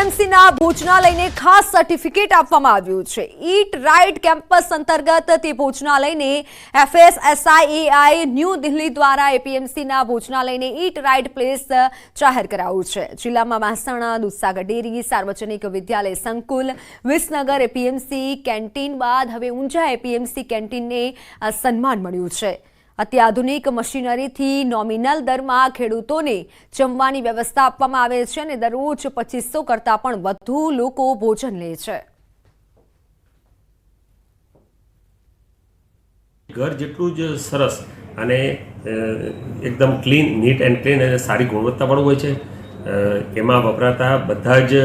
એપીએમસીના ભોજનાલયને ખાસ સર્ટિફિકેટ આપવામાં આવ્યું છે। ઈટ રાઇટ કેમ્પસ અંતર્ગત તે ભોજનાલયને FSSAI ન્યૂ દિલ્હી દ્વારા એપીએમસીના ભોજનાલયને ઈટ રાઇટ પ્લેસ જાહેર કરાયું છે। જિલ્લામાં મહેસાણા, દૂધસાગર ડેરી, સાર્વજનિક વિદ્યાલય સંકુલ, વિસનગર એપીએમસી કેન્ટીન બાદ હવે ઊંઝા એપીએમસી કેન્ટીનને સન્માન મળ્યું છે। અત્યાધુનિક મશીનરીથી નોમિનલ દરમાં ખેડૂતોને જમવાની વ્યવસ્થા આપવામાં આવે છે અને દરરોજ 2500 કરતાં પણ વધુ લોકો ભોજન લે છે। ઘર જેટલું જ સરસ અને એકદમ ક્લીન, નીટ એન્ડ ક્લીન અને સારી ગુણવત્તાવાળું હોય છે। એમાં વપરાતા બધા જ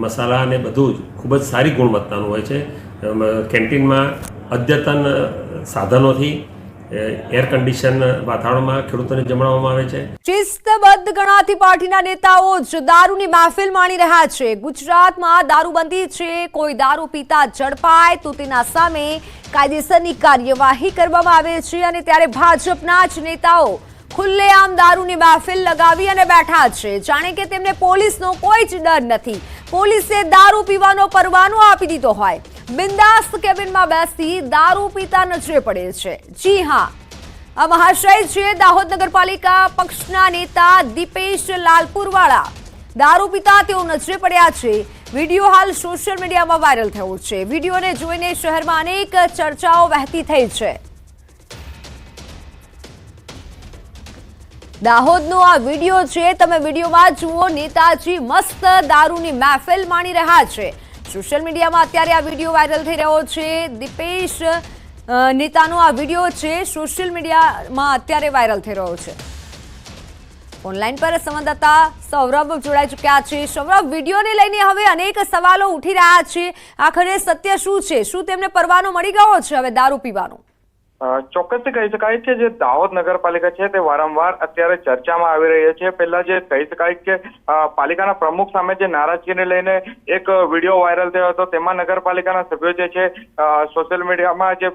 મસાલા અને બધું જ ખૂબ જ સારી ગુણવત્તાનું હોય છે। કેન્ટીનમાં અદ્યતન સાધનોથી એર કન્ડિશન વાતાવરણમાં ખેડૂતોને જમાડવામાં આવે છે। શિસ્તબદ્ધ ગણાતી પાર્ટીના નેતાઓ જ દારૂની મહેફિલ માણી રહ્યા છે। ગુજરાતમાં દારૂબંધી છે, કોઈ દારૂ પીતા ઝડપાય તો તેના સામે કાયદેસરની કાર્યવાહી કરવામાં આવે છે અને ત્યારે ભાજપના જ નેતાઓ ખુલ્લેઆમ દારૂની મહેફિલ લગાવી અને બેઠા છે, જાણે કે તેમને પોલીસનો કોઈ જ ડર નથી। પોલીસે દારૂ પીવાનો પરવાનો આપી દીધો હોય, બિંદાસ્ત કેબિનમાં બેસી દારૂ પીતા નજરે પડે છે। જી હા, આ મહાશય છે દાહોદ નગરપાલિકા પક્ષના નેતા દીપેશ લાલપુરવાળા। દારૂ પીતા તેઓ નજરે પડ્યા છે। વિડીયો હાલ સોશિયલ મીડિયામાં વાયરલ થયો છે। વિડીયોને જોઈને શહેરમાં અનેક ચર્ચાઓ વહેતી થઈ છે। દાહોદનો આ વિડીયો છે, તમે વિડીયોમાં જુઓ, નેતાજી મસ્ત દારૂની મહેફિલ માણી રહ્યા છે। સોશિયલ મીડિયામાં અત્યારે આ વિડીયો વાયરલ થઈ રહ્યો છે। દીપેશ નેતાનો આ વિડીયો છે, સોશિયલ મીડિયામાં અત્યારે વાયરલ થઈ રહ્યો છે। ઓનલાઈન પર સંવાદદાતા સૌરભ જોડાઈ ચૂક્યા છે। સૌરભ, વિડીયોને લઈને હવે અનેક સવાલો ઉઠી રહ્યા છે, આખરે સત્ય શું છે? શું તેમને પરવાનો મળી ગયો છે હવે દારૂ પીવાનો? ચોક્કસથી કહી શકાય કે જે દાહોદ નગરપાલિકા છે તે વારંવાર અત્યારે ચર્ચામાં આવી રહી છે। પહેલા જે કહી શકાય કે પાલિકાના પ્રમુખ સામે જે નારાજગીને લઈને એક વિડીયો વાયરલ થયો હતો, તેમાં નગરપાલિકાના સભ્યો જે છે સોશિયલ મીડિયામાં જે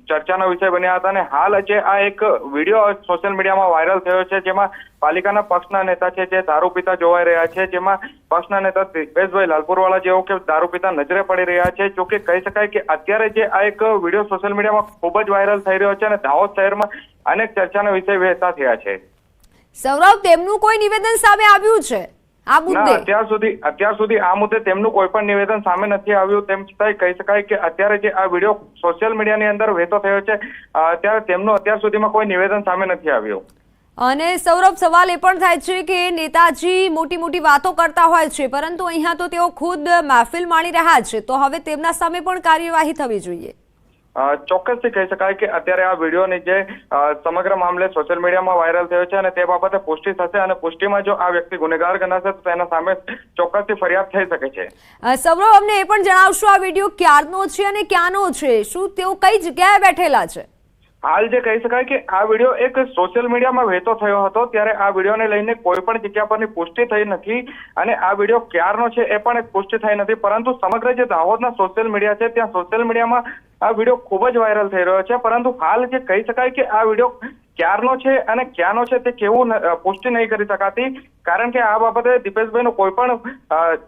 ચર્ચાનો વિષય બન્યા હતા અને હાલ જે આ એક વિડીયો સોશિયલ મીડિયામાં વાયરલ થયો છે, જેમાં પાલિકાના પક્ષના નેતા છે જે દારૂ પીતા જોવાઈ રહ્યા છે, જેમાં પક્ષના નેતા દીપેશભાઈ લાલપુરવાળા જેઓ કે દારૂ પીતા નજરે પડી રહ્યા છે। જોકે કહી શકાય કે અત્યારે જે આ એક વિડીયો સોશિયલ મીડિયામાં ખૂબ જ વાયરલ થઈ રહ્યો છે અને દાહોદ શહેરમાં અનેક ચર્ચાનો વિષય વહેતા થયા છે। સૌરભ, તેમનું કોઈ નિવેદન સામે આવ્યું છે આ મુદ્દે? અત્યાર સુધી આ મુદ્દે તેમનું કોઈ પણ નિવેદન સામે નથી આવ્યું। તેમ છતાંય કહી શકાય કે અત્યારે જે આ વિડીયો સોશિયલ મીડિયાની અંદર વહેતો થયો છે, ત્યારે તેમનું અત્યાર સુધીમાં કોઈ નિવેદન સામે નથી આવ્યું। અને સૌરભ, સવાલ એ પણ થાય છે કે નેતાજી મોટી મોટી વાતો કરતા હોય છે, પરંતુ અહીંયા તો તેઓ ખુદ મહેફિલ માણી રહ્યા છે, તો હવે તેમના સામે પણ કાર્યવાહી થવી જોઈએ। ચોક્કસથી કહી શકાય કે અત્યારે આ વિડીયોની જે સમગ્ર મામલે સોશિયલ મીડિયામાં વાયરલ થયો છે અને તે બાબતે પુષ્ટિ થશે અને પુષ્ટિમાં જો આ વ્યક્તિ ગુનેગાર ગણાશે તો તેના સામે ચોક્કસથી ફરિયાદ થઈ શકે છે। સૌરભ, અમને એ પણ જણાવશો આ વિડીયો ક્યારનો છે અને ક્યાંનો છે? શું તેઓ કઈ જગ્યાએ બેઠેલા છે? હાલ જે કહી શકાય કે આ વિડીયો એક સોશિયલ મીડિયામાં વહેતો થયો હતો, ત્યારે આ વિડીયોને લઈને કોઈ પણ જગ્યા પરની પુષ્ટિ થઈ નથી અને આ વિડીયો ક્યારનો છે એ પણ એક પુષ્ટિ થઈ નથી, પરંતુ સમગ્ર જે દાહોદના સોશિયલ મીડિયા છે ત્યાં સોશિયલ મીડિયામાં આ વિડીયો ખૂબ જ વાયરલ થઈ રહ્યો છે। પરંતુ હાલ જે કહી શકાય કે આ વિડીયો ક્યારનો છે અને ક્યાંનો છે તે કેવું પુષ્ટિ નહીં કરી શકાતી, કારણ કે આ બાબતે દીપેશભાઈનો કોઈ પણ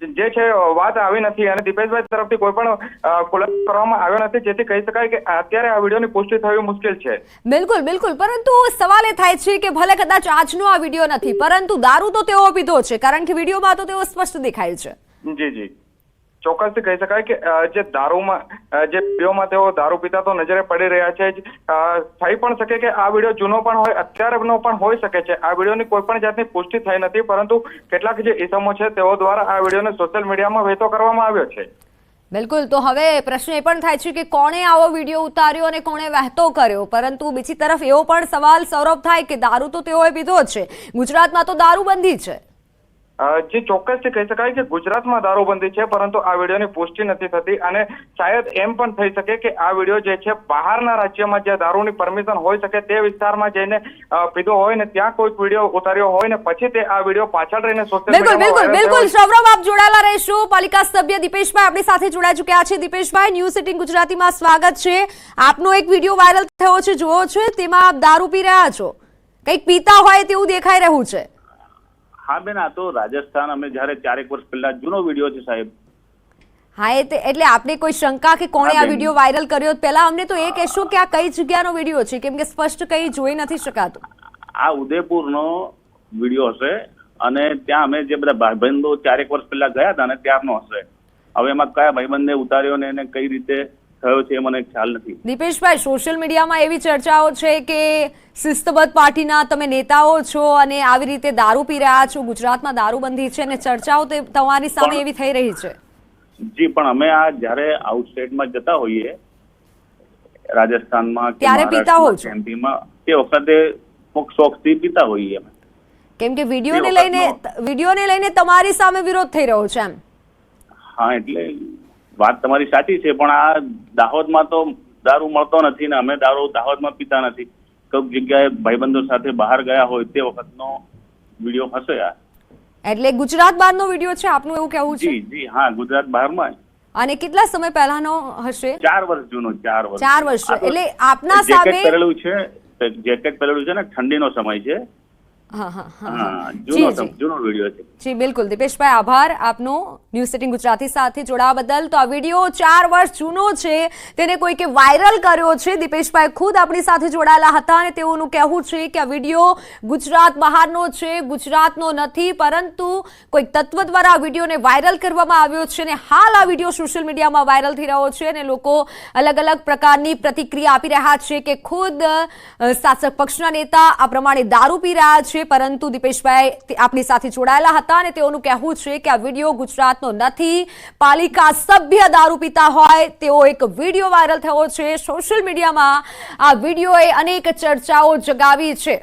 જે છે વાત આવી નથી અને દીપેશભાઈ તરફથી કોઈ પણ ખુલાસો કરવામાં આવ્યો નથી, જેથી કહી શકાય કે અત્યારે આ વિડીયોની પુષ્ટિ થવી મુશ્કેલ છે। બિલકુલ બિલકુલ, પરંતુ સવાલ એ થાય છે કે ભલે કદાચ આજનો આ વિડીયો નથી, પરંતુ દારૂ તો તેઓ પીધો છે, કારણ કે વિડીયોમાં તો તેઓ સ્પષ્ટ દેખાય છે। જી, ચોક્કસથી કહી શકાય કે જે દારૂમાં જે વિડીયોમાં તેઓ દારૂ પીતા તો નજરે પડી રહ્યા છે જ। થઈ પણ શકે કે આ વિડીયો જૂનો પણ હોય, અત્યારનો પણ હોઈ શકે છે। આ વિડીયોની કોઈ પણ જાતની પુષ્ટિ થઈ નથી, પરંતુ કેટલાક જે ઇસમો છે તેઓ દ્વારા આ વિડીયોને સોશિયલ મીડિયામાં વહેતો કરવામાં આવ્યો છે। બિલકુલ, તો હવે પ્રશ્ન એ પણ થાય છે કે કોણે આવો વિડીયો ઉતાર્યો અને કોણે વહેતો કર્યો, પરંતુ બીજી તરફ એવો પણ સવાલ સૌરભ થાય કે દારૂ તો તેઓએ પીધો છે, ગુજરાતમાં તો દારૂબંધી છે। જે ચોક્કસથી કહી શકાય કે ગુજરાતમાં દારૂબંધી છે, પરંતુ આ વિડીયોની પુષ્ટિ નથી થતી અને શાયદ એમ પણ થઈ શકે કે આ વિડીયો જે છે બહારના રાજ્યમાં જ્યાં દારૂની પરમિશન હોઈ શકે તે વિસ્તારમાં જઈને પીધો હોય ને ત્યાં કોઈક વિડીયો ઉતાર્યો હોય ને પછી તે આ વિડીયો પાછળ રહીને સોશિયલ મીડિયામાં બિલકુલ સૌરભ, આપ જોડાયેલા રહેશો। પાલિકા સભ્ય દીપેશભાઈ આપણી સાથે જોડાઈ ચૂક્યા છે। દીપેશભાઈ, ન્યૂઝ 18 ગુજરાતીમાં સ્વાગત છે। આપનો એક વિડીયો વાયરલ થયો છે, જોવો છો, તેમાં આપ દારૂ પી રહ્યા છો, કંઈક પીતા હોય તેવું દેખાઈ રહ્યું છે। હા બેન, આ તો રાજસ્થાન અમે જ્યારે 4 વર્ષ પહેલા જૂનો વિડીયો છે સાહેબ. હા એટલે આપને કોઈ શંકા કે કોણે હા, આ બેન. વિડીયો વાયરલ કર્યો? પહેલા અમને તો એ કહેશો કે આ કઈ જગ્યાનો વિડીયો છે, કેમ કે સ્પષ્ટ કઈ જોઈ નથી શકાતું. આ ઉદયપુરનો વિડીયો હશે અને ત્યાં અમે જે બધા ભાઈબંધો 4 વર્ષ પહેલા ગયા હતા ને ત્યારનો હશે. હવે એમાં કયા ભાઈબંધને ઉતાર્યો ને એને કઈ રીતે થયો છે એ મને ખ્યાલ નથી. દીપેશભાઈ, સોશિયલ મીડિયામાં એવી ચર્ચાઓ છે કે શિસ્તબદ્ધ પાર્ટીના તમે નેતાઓ છો અને આવી રીતે દારૂ પી રહ્યા છો, ગુજરાતમાં દારૂબંધી છે અને ચર્ચાઓ તમારી સામે પણ- એવી થઈ રહી છે. જી, પણ અમે આ જ્યારે આઉટસાઇડમાં જતા હોઈએ રાજસ્થાનમાં કે ત્યારે પીતા હો છો? એમપીમાં, તે વખતે શોખથી પીતા હોઈએ અમે. કેમ કે તે વિડીયોને લઈને તમારી સામે વિરોધ થઈ રહ્યો છે એમ. હા, એટલે વાત તમારી સાચી છે, પણ આ દાહોદમાં તો દારૂ મળતો નથી ને અમે દારૂ દાહોદમાં પીતા નથી. કોઈક જગ્યાએ ભાઈબંધો સાથે બહાર ગયા હોય તે વખતનો વિડીયો હશે આ. એટલે ગુજરાત બહારનો વિડીયો છે આપનું એવું કહેવું છે? જી હા, ગુજરાત બહારમાં અને કેટલા સમય પહેલાનો હશે? 4 વર્ષ જૂનો. 4 વર્ષ. 4 વર્ષ. આ તો એટલે આપના જેકેટ સામે પહેરેલું છે, જેકેટ પહેરેલું છે ને, ઠંડીનો સમય છે. હા હા હા હા, જી, જી. જૂનો વિડીયો છે. જી બિલકુલ. દીપેશભાઈ, આભાર આપનો ન્યૂઝ 18 ગુજરાતી સાથે જોડાવા બદલ. તો આ વિડીયો 4 વર્ષ જૂનો છે, તેને કોઈકે વાયરલ કર્યો છે. દીપેશભાઈ ખુદ આપણી સાથે જોડાયેલા હતા અને તેઓનું કહેવું છે કે આ વિડીયો ગુજરાત બહારનો છે, ગુજરાતનો નથી, પરંતુ કોઈક તત્વ દ્વારા આ વિડીયોને વાયરલ કરવામાં આવ્યો છે અને હાલ આ વિડીયો સોશિયલ મીડિયામાં વાયરલ થઈ રહ્યો છે અને લોકો અલગ અલગ પ્રકારની પ્રતિક્રિયા આપી રહ્યા છે કે ખુદ શાસક પક્ષના નેતા આ પ્રમાણે દારૂ પી રહ્યા છે. પરંતુ દીપેશભાઈ આપણી સાથે જોડાયેલા હતા અને તેઓનું કહેવું છે કે આ વિડીયો ગુજરાતનો નથી, પાલિકા સભ્ય દારૂ પીતા હોય તેવો એક વિડીયો વાયરલ થયો છે. સોશિયલ મીડિયામાં આ વિડીયોએ અનેક ચર્ચાઓ જગાવી છે.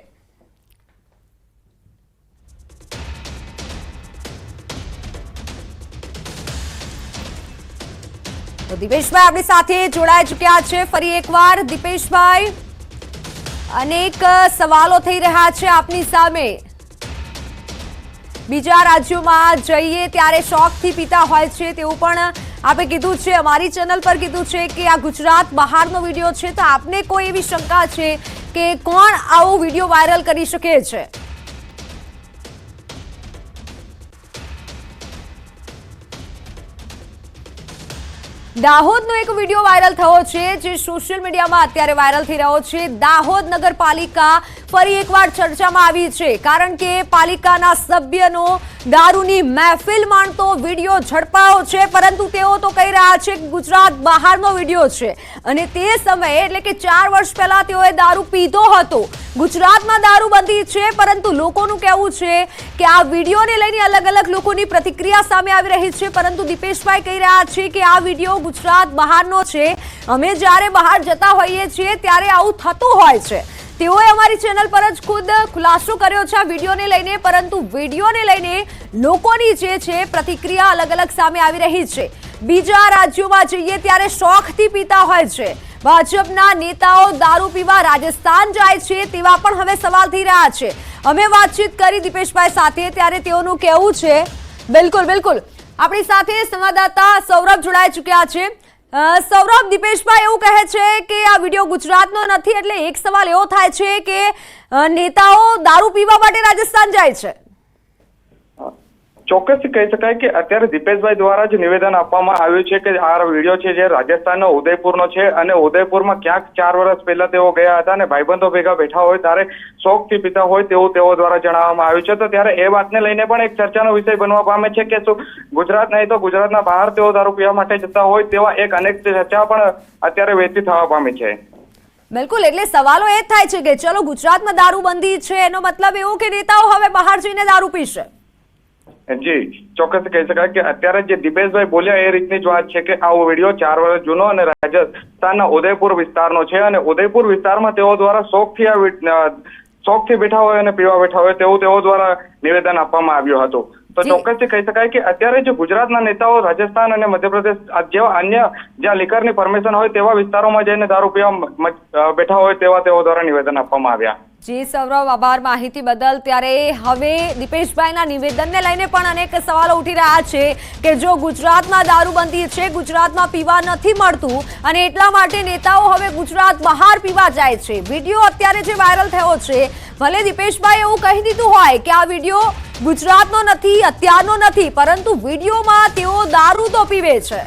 તો દીપેશભાઈ આપણી સાથે જોડાઈ ચૂક્યા છે. ફરી એકવાર દીપેશભાઈ, અનેક સવાલો થઈ રહ્યા છે આપની સામે. બીજા રાજ્યોમાં જઈએ ત્યારે શોખથી પીતા હોય છે તેવું પણ આપે કીધું છે, અમારી ચેનલ પર કીધું છે કે આ ગુજરાત બહારનો વિડીયો છે. તો આપને કોઈ એવી શંકા છે કે કોણ આવો વિડીયો વાયરલ કરી શકે છે? દાહોદનો એક વિડીયો વાયરલ થયો છે જે સોશિયલ મીડિયામાં અત્યારે વાયરલ થઈ રહ્યો છે. દાહોદ નગરપાલિકા ફરી એકવાર ચર્ચામાં આવી છે, કારણ કે પાલિકાના સભ્યનો દારૂની મહેફિલ માણતો વિડીયો ઝડપાયો છે, પરંતુ તેઓ તો કહી રહ્યા છે કે ગુજરાત બહારનો વિડીયો છે અને તે સમયે એટલે કે 4 વર્ષ પહેલા તેઓએ દારૂ પીધો હતો. ગુજરાતમાં દારૂબંધી છે, પરંતુ લોકોનું કહેવું છે કે આ વિડીયોને લઈને અલગ અલગ લોકોની પ્રતિક્રિયા સામે આવી રહી છે. પરંતુ દીપેશભાઈ કહી રહ્યા છે કે આ વિડીયો ગુજરાત બહારનો છે. અમે જ્યારે બહાર જતા હોઈએ છીએ ત્યારે આવું થતું હોય છે. તેઓએ અમારી ચેનલ પર જ ખુદ ખુલાસો કર્યો છે આ વિડીયોને લઈને, પરંતુ વિડીયોને લઈને લોકોની જે છે પ્રતિક્રિયા અલગ અલગ સામે આવી રહી છે. બીજા રાજ્યોમાં જઈએ ત્યારે શોખથી પીતા હોય છે. ભાજપના નેતાઓ દારૂ પીવા રાજસ્થાન જાય છે તેવા પણ હવે સવાલ થઈ રહ્યા છે. અમે વાતચીત કરી દીપેશભાઈ સાથે ત્યારે તેઓનું કહેવું છે. બિલકુલ બિલકુલ, આપણી સાથે સંવાદદાતા સૌરભ જોડાઈ ચૂક્યા છે. સૌરભ, દીપેશભાઈ એવું કહે છે કે આ વિડીયો ગુજરાતનો નથી, એટલે એક સવાલ એવો થાય છે કે નેતાઓ દારૂ પીવા માટે રાજસ્થાન જાય છે. ચોક્કસથી કહી શકાય કે અત્યારે દીપેશભાઈ દ્વારા જ નિવેદન આપવામાં આવ્યું છે કે આ વિડીયો છે જે રાજસ્થાનનો ઉદયપુરનો છે અને ઉદયપુરમાં ક્યાંક 4 વર્ષ પહેલા તેઓ ગયા હતા અને ભાઈબંધો ભેગા બેઠા હોય ત્યારે શોખથી પીતા હોય તેવું તેઓ દ્વારા જણાવવામાં આવ્યું છે. તો ત્યારે એ વાતને લઈને પણ એક ચર્ચાનો વિષય બનવા પામે છે કે શું ગુજરાત નહીં તો ગુજરાતના બહાર તેઓ દારૂ પીવા માટે જતા હોય તેવા એક અનેક ચર્ચા પણ અત્યારે વહેતી થવા પામી છે. બિલકુલ, એટલે સવાલો એ જ થાય છે કે ચલો ગુજરાતમાં દારૂબંધી છે, એનો મતલબ એવું કે નેતાઓ હવે બહાર જઈને દારૂ પીશે. જી ચોક્કસ કહી શકાય કે અત્યારે જે દીપેશભાઈ બોલ્યા એ રીતની જ વાત છે કે આ વિડીયો 4 વર્ષ જૂનો અને રાજસ્થાનના ઉદયપુર વિસ્તારનો છે અને ઉદયપુર વિસ્તારમાં તેઓ દ્વારા શોખથી બેઠા હોય અને પીવા બેઠા હોય તેવું તેઓ દ્વારા નિવેદન આપવામાં આવ્યું હતું. તો ચોક્કસથી કહી શકાય કે અત્યારે જે ગુજરાતના નેતાઓ રાજસ્થાન અને મધ્યપ્રદેશ જેવા અન્ય જ્યાં લીકરની પરમિશન હોય તેવા વિસ્તારોમાં જઈને દારૂ પીવા બેઠા હોય તેવા તેઓ દ્વારા નિવેદન આપવામાં આવ્યા. જી સૌરવ, આભાર માહિતી બદલ. ત્યારે હવે દીપેશભાઈના નિવેદનને લઈને પણ અનેક સવાલો ઉઠી રહ્યા છે કે જો ગુજરાતમાં દારૂબંધી છે, ગુજરાતમાં પીવા નથી મળતું અને એટલા માટે નેતાઓ હવે ગુજરાત બહાર પીવા જાય છે. વિડીયો અત્યારે જે વાયરલ થયો છે, ભલે દીપેશભાઈ એવું કહી દીધું હોય કે આ વિડીયો ગુજરાતનો નથી, અત્યારનો નથી, પરંતુ વિડીયોમાં તેઓ દારૂ તો પીવે છે.